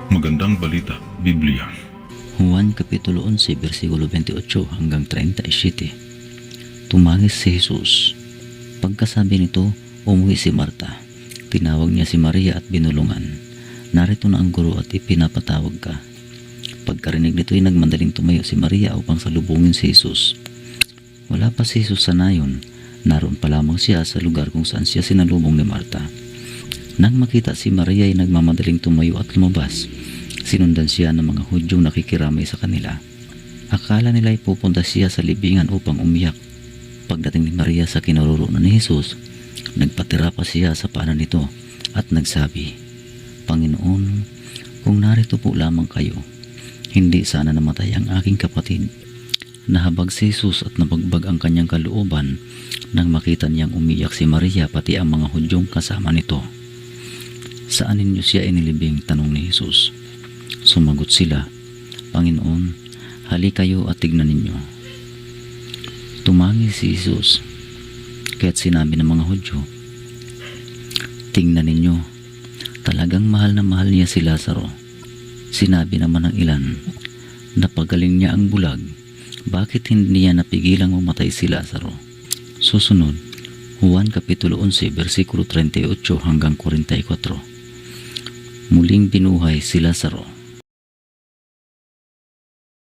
Magandang balita, Biblia. Juan Kapitulo 11, versikulo 28 hanggang 37. Tumangis si Jesus. Pagkasabi nito, umuwi si Marta. Tinawag niya si Maria at binulungan. Narito na ang guro at ipinapatawag ka. Pagkarinig nito ay nagmandaling tumayo si Maria upang salubungin si Jesus. Wala pa si Jesus sa nayon. Naroon pa lamang siya sa lugar kung saan siya sinalubong ni Marta. Nang makita si Maria ay nagmamadaling tumayo at lumabas. Sinundan siya ng mga Hudyong nakikiramay sa kanila. Akala nila ay pupunta siya sa libingan upang umiyak. Pagdating ni Maria sa kinaroroonan ni Jesus, nagpatira pa siya sa paanan nito at nagsabi, "Panginoon, kung narito po lamang kayo, hindi sana namatay ang aking kapatid." Nahabag si Jesus at nabagbag ang kanyang kalooban nang makita niyang umiyak si Maria pati ang mga Hudyong kasama nito. "Saan ninyo siya inilibing?" tanong ni Jesus. Sumagot sila, "Panginoon, hali kayo at tignan ninyo." Tumangis si Jesus, kaya't sinabi ng mga Hudyo, "Tingnan ninyo, talagang mahal na mahal niya si Lazaro." Sinabi naman ng ilan, "Napagaling niya ang bulag, bakit hindi niya napigilang mamatay si Lazaro?" Susunod, Juan Kapitulo 11, versikulo 38 hanggang 44. Muling binuhay si Lazaro.